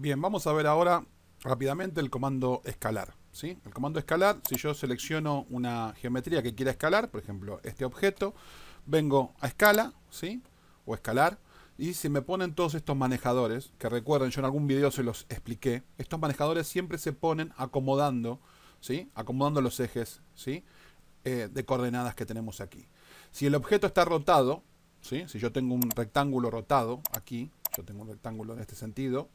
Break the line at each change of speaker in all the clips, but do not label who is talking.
Bien, vamos a ver ahora rápidamente el comando escalar, ¿sí? El comando escalar, si yo selecciono una geometría que quiera escalar, por ejemplo, este objeto, vengo a escala, ¿sí? O escalar, y se me ponen todos estos manejadores, que recuerden, yo en algún video se los expliqué, estos manejadores siempre se ponen acomodando, ¿sí? Acomodando los ejes, ¿sí? De coordenadas que tenemos aquí. Si el objeto está rotado, ¿sí? Si yo tengo un rectángulo rotado aquí, yo tengo un rectángulo en este sentido,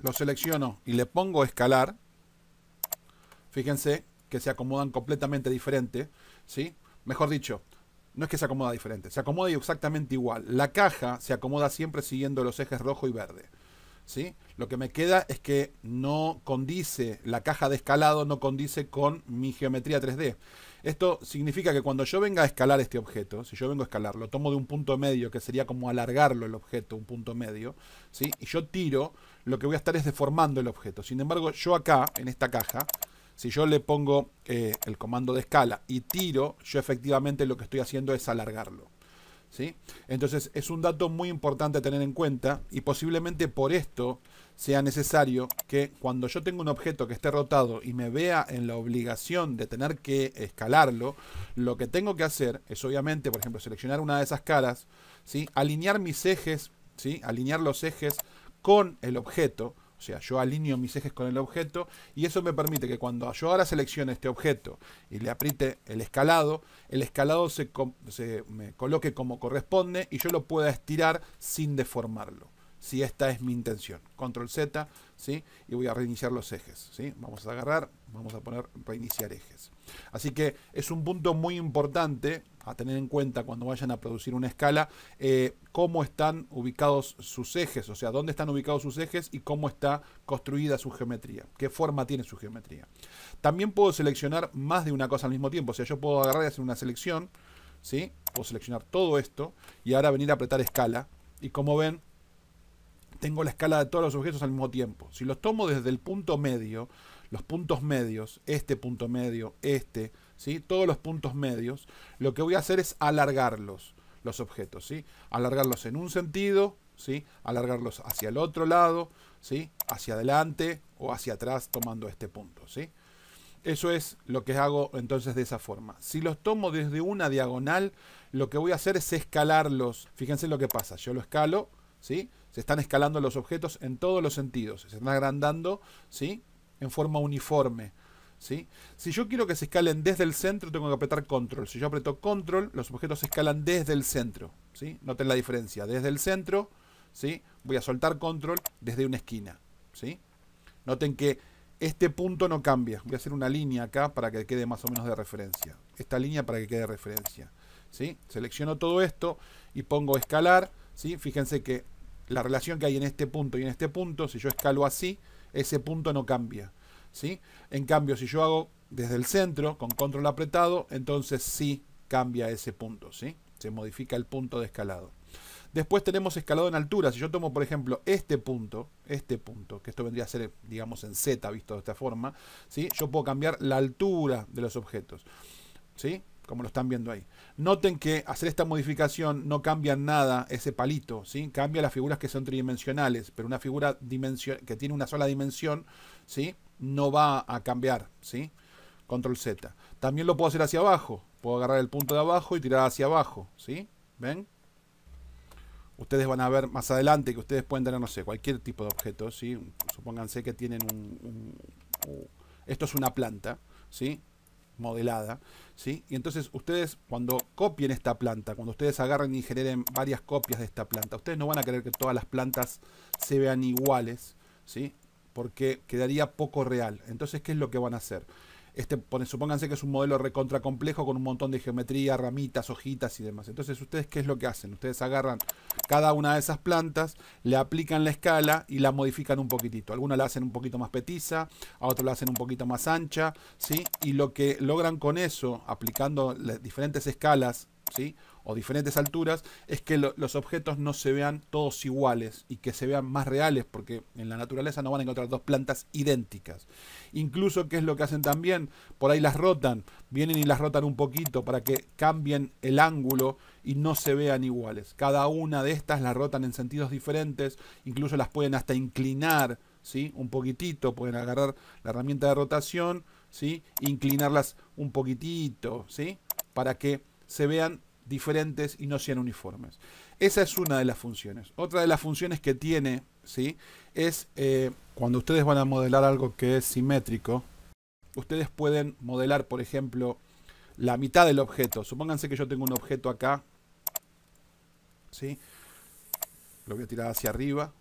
lo selecciono y le pongo escalar, fíjense que se acomodan completamente diferente, ¿sí? Mejor dicho, no es que se acomoda diferente, se acomoda exactamente igual. La caja se acomoda siempre siguiendo los ejes rojo y verde, ¿sí? Lo que me queda es que no condice, la caja de escalado no condice con mi geometría 3D. Esto significa que cuando yo venga a escalar este objeto, si yo vengo a escalarlo, tomo de un punto medio, que sería como alargarlo el objeto, un punto medio, ¿sí? Y yo tiro, lo que voy a estar es deformando el objeto. Sin embargo, yo acá, en esta caja, si yo le pongo el comando de escala y tiro, yo efectivamente lo que estoy haciendo es alargarlo, ¿sí? Entonces es un dato muy importante a tener en cuenta y posiblemente por esto sea necesario que cuando yo tengo un objeto que esté rotado y me vea en la obligación de tener que escalarlo, lo que tengo que hacer es obviamente, por ejemplo, seleccionar una de esas caras, ¿sí? Alinear mis ejes, ¿sí? Alinear los ejes con el objeto. O sea, yo alineo mis ejes con el objeto y eso me permite que cuando yo ahora seleccione este objeto y le apriete el escalado se me coloque como corresponde y yo lo pueda estirar sin deformarlo. Si esta es mi intención. Control Z, ¿sí? Y voy a reiniciar los ejes, ¿sí? Vamos a agarrar, vamos a poner reiniciar ejes. Así que es un punto muy importante a tener en cuenta cuando vayan a producir una escala, cómo están ubicados sus ejes, o sea, dónde están ubicados sus ejes y cómo está construida su geometría, qué forma tiene su geometría. También puedo seleccionar más de una cosa al mismo tiempo, o sea, yo puedo agarrar y hacer una selección, ¿sí? Puedo seleccionar todo esto y ahora venir a apretar escala y como ven, tengo la escala de todos los objetos al mismo tiempo. Si los tomo desde el punto medio, los puntos medios, este punto medio, este, ¿sí? Todos los puntos medios, lo que voy a hacer es alargarlos, los objetos, ¿sí? Alargarlos en un sentido, ¿sí? Alargarlos hacia el otro lado, ¿sí? Hacia adelante o hacia atrás tomando este punto, ¿sí? Eso es lo que hago entonces de esa forma. Si los tomo desde una diagonal, lo que voy a hacer es escalarlos. Fíjense lo que pasa. Yo lo escalo, ¿sí? Se están escalando los objetos en todos los sentidos. Se están agrandando, ¿sí? En forma uniforme, ¿sí? Si yo quiero que se escalen desde el centro, tengo que apretar control. Si yo aprieto control, los objetos se escalan desde el centro, ¿sí? Noten la diferencia. Desde el centro, ¿sí? Voy a soltar control desde una esquina, ¿sí? Noten que este punto no cambia. Voy a hacer una línea acá para que quede más o menos de referencia. Esta línea para que quede de referencia, ¿sí? Selecciono todo esto y pongo escalar, ¿sí? Fíjense que la relación que hay en este punto y en este punto, si yo escalo así, ese punto no cambia, ¿sí? En cambio, si yo hago desde el centro, con control apretado, entonces sí cambia ese punto, ¿sí? Se modifica el punto de escalado. Después tenemos escalado en altura. Si yo tomo, por ejemplo, este punto, que esto vendría a ser, digamos, en Z, visto de esta forma, ¿sí? Yo puedo cambiar la altura de los objetos, ¿sí? Como lo están viendo ahí. Noten que hacer esta modificación no cambia nada ese palito, ¿sí? Cambia las figuras que son tridimensionales, pero una figura que tiene una sola dimensión, ¿sí? No va a cambiar, ¿sí? Control Z. También lo puedo hacer hacia abajo. Puedo agarrar el punto de abajo y tirar hacia abajo, ¿sí? ¿Ven? Ustedes van a ver más adelante que ustedes pueden tener, no sé, cualquier tipo de objeto, ¿sí? Supónganse que tienen esto es una planta, ¿sí? Modelada, ¿sí? Y entonces ustedes cuando copien esta planta, cuando ustedes agarren y generen varias copias de esta planta, ustedes no van a querer que todas las plantas se vean iguales, ¿sí? Porque quedaría poco real. Entonces, ¿qué es lo que van a hacer? Supónganse que es un modelo recontra complejo con un montón de geometría, ramitas, hojitas y demás. Entonces, ¿ustedes qué es lo que hacen? Ustedes agarran cada una de esas plantas, le aplican la escala y la modifican un poquitito. Algunas la hacen un poquito más petiza, a otras la hacen un poquito más ancha, ¿sí? Y lo que logran con eso, aplicando las diferentes escalas, ¿sí? o diferentes alturas, es que los objetos no se vean todos iguales y que se vean más reales, porque en la naturaleza no van a encontrar dos plantas idénticas. Incluso, ¿qué es lo que hacen también? Por ahí las rotan, vienen y las rotan un poquito para que cambien el ángulo y no se vean iguales. Cada una de estas las rotan en sentidos diferentes, incluso las pueden hasta inclinar, ¿sí? Un poquitito, pueden agarrar la herramienta de rotación, ¿sí? Inclinarlas un poquitito, ¿sí? Para que se vean diferentes y no sean uniformes. Esa es una de las funciones. Otra de las funciones que tiene, ¿sí? Es cuando ustedes van a modelar algo que es simétrico, ustedes pueden modelar, por ejemplo, la mitad del objeto. Supónganse que yo tengo un objeto acá, ¿sí? Lo voy a tirar hacia arriba,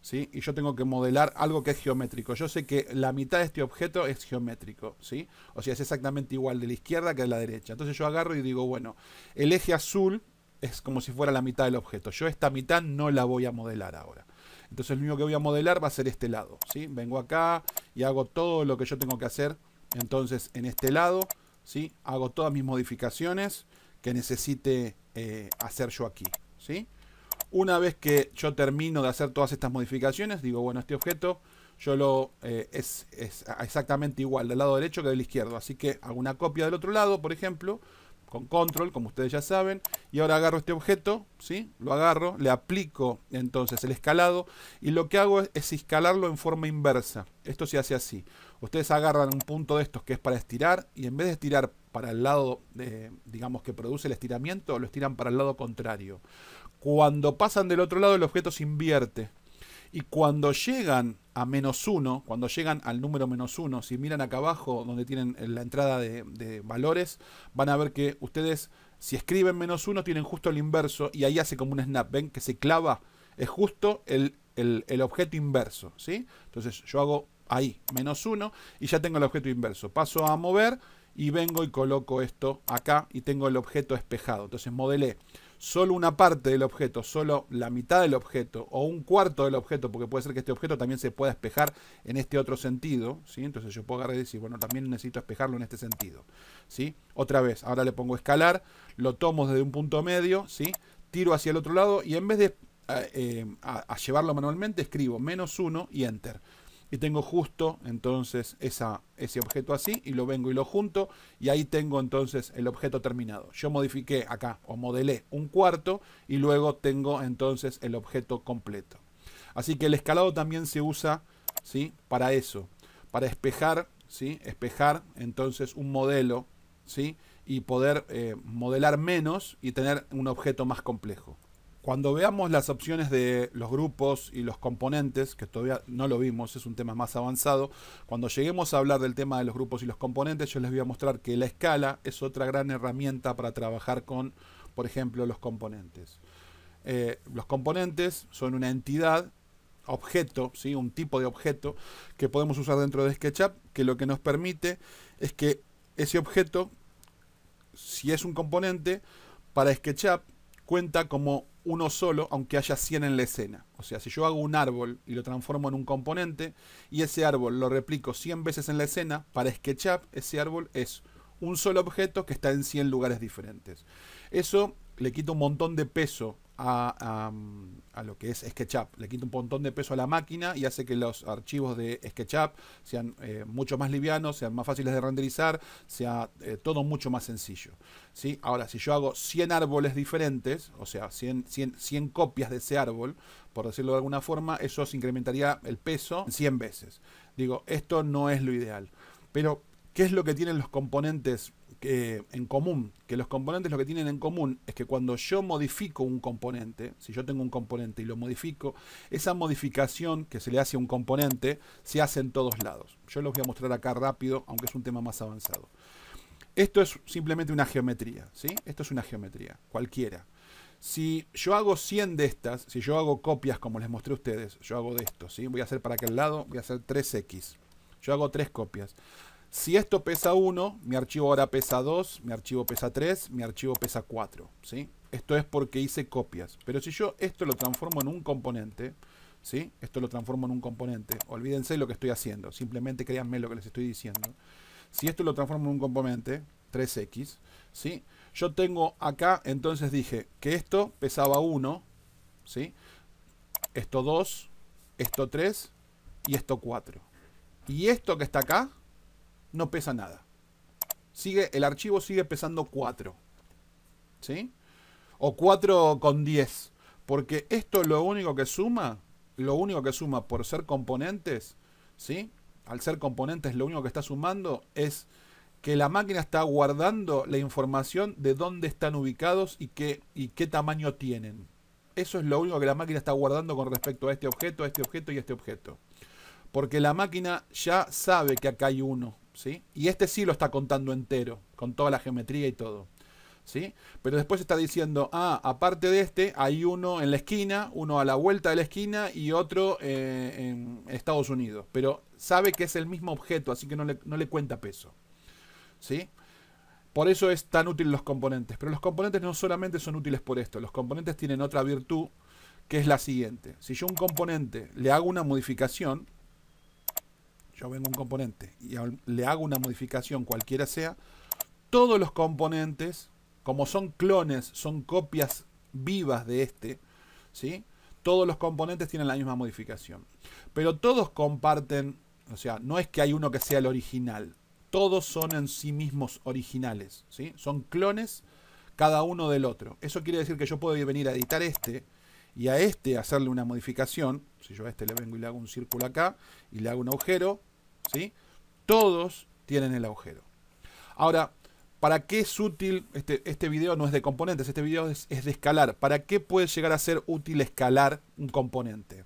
¿sí? Y yo tengo que modelar algo que es geométrico. Yo sé que la mitad de este objeto es geométrico, ¿sí? O sea, es exactamente igual de la izquierda que de la derecha. Entonces yo agarro y digo, bueno, el eje azul es como si fuera la mitad del objeto. Yo esta mitad no la voy a modelar ahora. Entonces lo único que voy a modelar va a ser este lado, ¿sí? Vengo acá y hago todo lo que yo tengo que hacer. Entonces en este lado, ¿sí? Hago todas mis modificaciones que necesite hacer yo aquí, ¿sí? Una vez que yo termino de hacer todas estas modificaciones, digo, bueno, este objeto yo es exactamente igual del lado derecho que del izquierdo. Así que hago una copia del otro lado, por ejemplo, con control, como ustedes ya saben. Y ahora agarro este objeto, ¿sí? Lo agarro, le aplico entonces el escalado. Y lo que hago es escalarlo en forma inversa. Esto se hace así. Ustedes agarran un punto de estos que es para estirar. Y en vez de estirar para el lado, digamos, que produce el estiramiento, lo estiran para el lado contrario. Cuando pasan del otro lado, el objeto se invierte. Y cuando llegan a -1, cuando llegan al número -1, si miran acá abajo donde tienen la entrada de valores, van a ver que ustedes, si escriben -1, tienen justo el inverso y ahí hace como un snap. ¿Ven? Que se clava. Es justo el objeto inverso, ¿sí? Entonces yo hago ahí -1 y ya tengo el objeto inverso. Paso a mover y vengo y coloco esto acá y tengo el objeto espejado. Entonces modelé solo una parte del objeto, solo la mitad del objeto o un cuarto del objeto, porque puede ser que este objeto también se pueda espejar en este otro sentido, ¿sí? Entonces yo puedo agarrar y decir, bueno, también necesito espejarlo en este sentido, ¿sí? Otra vez, ahora le pongo escalar, lo tomo desde un punto medio, ¿sí? Tiro hacia el otro lado y en vez de a llevarlo manualmente, escribo -1 y enter. Y tengo justo entonces ese objeto así y lo vengo y lo junto y ahí tengo entonces el objeto terminado. Yo modifiqué acá o modelé un cuarto y luego tengo entonces el objeto completo. Así que el escalado también se usa, ¿sí? Para eso, para espejar, ¿sí? Espejar entonces un modelo, ¿sí? Y poder modelar menos y tener un objeto más complejo. Cuando veamos las opciones de los grupos y los componentes, que todavía no lo vimos, es un tema más avanzado, cuando lleguemos a hablar del tema de los grupos y los componentes, yo les voy a mostrar que la escala es otra gran herramienta para trabajar con, por ejemplo, los componentes. Los componentes son una entidad, objeto, ¿sí? Un tipo de objeto que podemos usar dentro de SketchUp, que lo que nos permite es que ese objeto, si es un componente, para SketchUp cuenta como uno solo, aunque haya 100 en la escena. O sea, si yo hago un árbol y lo transformo en un componente y ese árbol lo replico 100 veces en la escena, para SketchUp ese árbol es un solo objeto que está en 100 lugares diferentes. Eso le quita un montón de peso a lo que es SketchUp. Le quita un montón de peso a la máquina y hace que los archivos de SketchUp sean mucho más livianos, sean más fáciles de renderizar, sea todo mucho más sencillo, ¿sí? Ahora, si yo hago 100 árboles diferentes, o sea, 100 copias de ese árbol, por decirlo de alguna forma, eso se incrementaría el peso 100 veces. Digo, esto no es lo ideal. Pero, ¿qué es lo que tienen los componentes en común? Que los componentes lo que tienen en común es que cuando yo modifico un componente, si yo tengo un componente y lo modifico, esa modificación que se le hace a un componente se hace en todos lados. Yo los voy a mostrar acá rápido, aunque es un tema más avanzado. Esto es simplemente una geometría, ¿sí? Esto es una geometría, cualquiera. Si yo hago 100 de estas, si yo hago copias como les mostré a ustedes, yo hago de esto, ¿sí? Voy a hacer para aquel lado, voy a hacer 3x. Yo hago 3 copias. Si esto pesa 1, mi archivo ahora pesa 2, mi archivo pesa 3, mi archivo pesa 4, ¿sí? Esto es porque hice copias. Pero si yo esto lo transformo en un componente, ¿sí? Esto lo transformo en un componente. Olvídense lo que estoy haciendo. Simplemente créanme lo que les estoy diciendo. Si esto lo transformo en un componente, 3x, ¿sí? Yo tengo acá, entonces dije que esto pesaba 1, ¿sí? Esto 2, esto 3 y esto 4. Y esto que está acá no pesa nada. El archivo sigue pesando 4, ¿sí? O 4,10. Porque esto lo único que suma por ser componentes, ¿sí? Al ser componentes lo único que está sumando es que la máquina está guardando la información de dónde están ubicados y qué tamaño tienen. Eso es lo único que la máquina está guardando con respecto a este objeto y este objeto. Porque la máquina ya sabe que acá hay uno, ¿sí? Y este sí lo está contando entero, con toda la geometría y todo, ¿sí? Pero después está diciendo, aparte de este, hay uno en la esquina, uno a la vuelta de la esquina y otro en Estados Unidos. Pero sabe que es el mismo objeto, así que no le cuenta peso, ¿sí? Por eso es tan útil los componentes. Pero los componentes no solamente son útiles por esto. Los componentes tienen otra virtud, que es la siguiente. Si yo a un componente le hago una modificación, yo vengo a un componente y le hago una modificación cualquiera sea, todos los componentes, como son clones, son copias vivas de este, ¿sí? Todos los componentes tienen la misma modificación. Pero todos comparten, o sea, no es que hay uno que sea el original. Todos son en sí mismos originales, ¿sí? Son clones cada uno del otro. Eso quiere decir que yo puedo venir a editar este y a este hacerle una modificación. Si yo a este le vengo y le hago un círculo acá y le hago un agujero, ¿sí? Todos tienen el agujero. Ahora, ¿para qué es útil? Este video no es de componentes, este video es de escalar. ¿Para qué puede llegar a ser útil escalar un componente?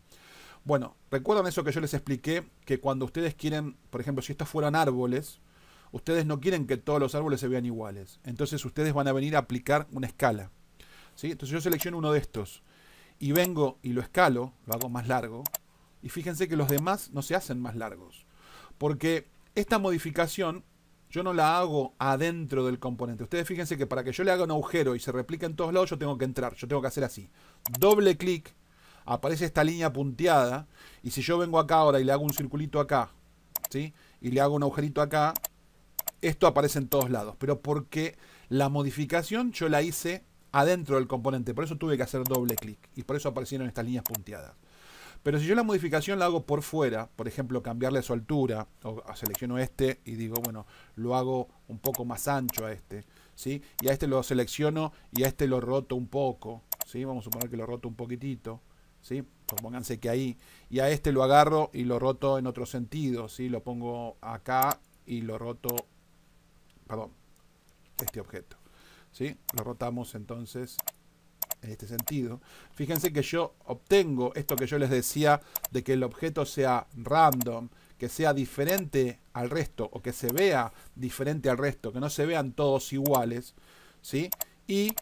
Bueno, ¿recuerdan eso que yo les expliqué? Que cuando ustedes quieren, por ejemplo, si estos fueran árboles, ustedes no quieren que todos los árboles se vean iguales. Entonces ustedes van a venir a aplicar una escala, ¿sí? Entonces yo selecciono uno de estos y vengo y lo escalo, lo hago más largo. Y fíjense que los demás no se hacen más largos. Porque esta modificación yo no la hago adentro del componente. Ustedes fíjense que para que yo le haga un agujero y se replique en todos lados, yo tengo que entrar. Yo tengo que hacer así. Doble clic, aparece esta línea punteada. Y si yo vengo acá ahora y le hago un circulito acá, ¿sí? Y le hago un agujerito acá, esto aparece en todos lados. Pero porque la modificación yo la hice adentro del componente. Por eso tuve que hacer doble clic. Y por eso aparecieron estas líneas punteadas. Pero si yo la modificación la hago por fuera, por ejemplo, cambiarle su altura, o selecciono este y digo, bueno, lo hago un poco más ancho a este, ¿sí? Y a este lo selecciono y a este lo roto un poco, ¿sí? Vamos a suponer que lo roto un poquitito, ¿sí? Supónganse que ahí. Y a este lo agarro y lo roto en otro sentido, ¿sí? Lo pongo acá y lo roto, perdón, este objeto, ¿sí? Lo rotamos entonces en este sentido. Fíjense que yo obtengo esto que yo les decía de que el objeto sea random, que sea diferente al resto o que se vea diferente al resto, que no se vean todos iguales, ¿sí? Y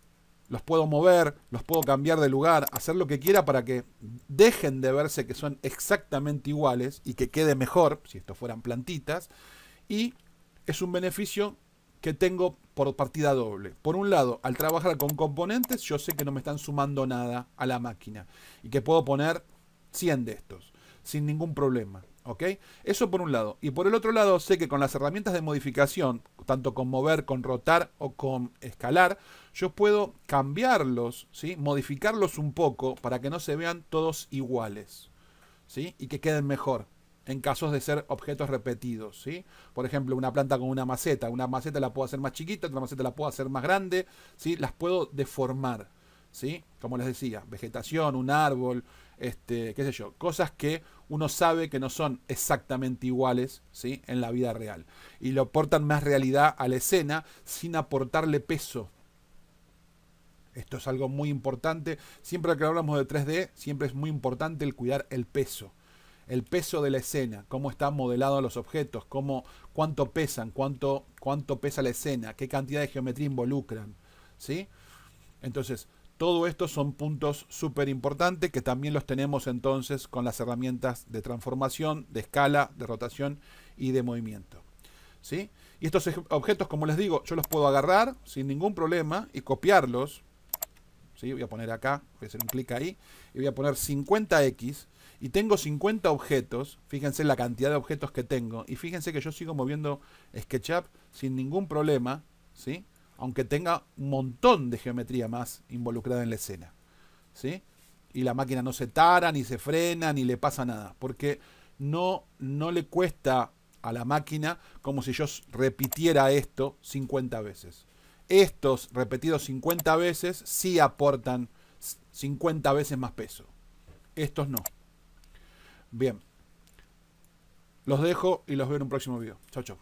los puedo mover, los puedo cambiar de lugar, hacer lo que quiera para que dejen de verse que son exactamente iguales y que quede mejor, si estos fueran plantitas, y es un beneficio que tengo por partida doble. Por un lado, al trabajar con componentes, yo sé que no me están sumando nada a la máquina y que puedo poner 100 de estos sin ningún problema, ¿ok? Eso por un lado. Y por el otro lado, sé que con las herramientas de modificación, tanto con mover, con rotar o con escalar, yo puedo cambiarlos, ¿sí? Modificarlos un poco para que no se vean todos iguales, ¿sí? Y que queden mejor en casos de ser objetos repetidos, ¿sí? Por ejemplo, una planta con una maceta la puedo hacer más chiquita, otra maceta la puedo hacer más grande, ¿sí? Las puedo deformar, ¿sí? Como les decía, vegetación, un árbol, qué sé yo, cosas que uno sabe que no son exactamente iguales, ¿sí? En la vida real. Y le aportan más realidad a la escena sin aportarle peso. Esto es algo muy importante. Siempre que hablamos de 3D, siempre es muy importante el cuidar el peso. El peso de la escena, cómo están modelados los objetos, cuánto pesan, cuánto pesa la escena, qué cantidad de geometría involucran, ¿sí? Entonces, todo esto son puntos súper importantes que también los tenemos entonces con las herramientas de transformación, de escala, de rotación y de movimiento, ¿sí? Y estos objetos, como les digo, yo los puedo agarrar sin ningún problema y copiarlos, ¿sí? Voy a poner acá, voy a hacer un clic ahí y voy a poner 50x. Y tengo 50 objetos, fíjense la cantidad de objetos que tengo, y fíjense que yo sigo moviendo SketchUp sin ningún problema, ¿sí? Aunque tenga un montón de geometría más involucrada en la escena, ¿sí? Y la máquina no se tara, ni se frena, ni le pasa nada, porque no le cuesta a la máquina como si yo repitiera esto 50 veces. Estos repetidos 50 veces sí aportan 50 veces más peso. Estos no. Bien. Los dejo y los veo en un próximo video. Chau, chau.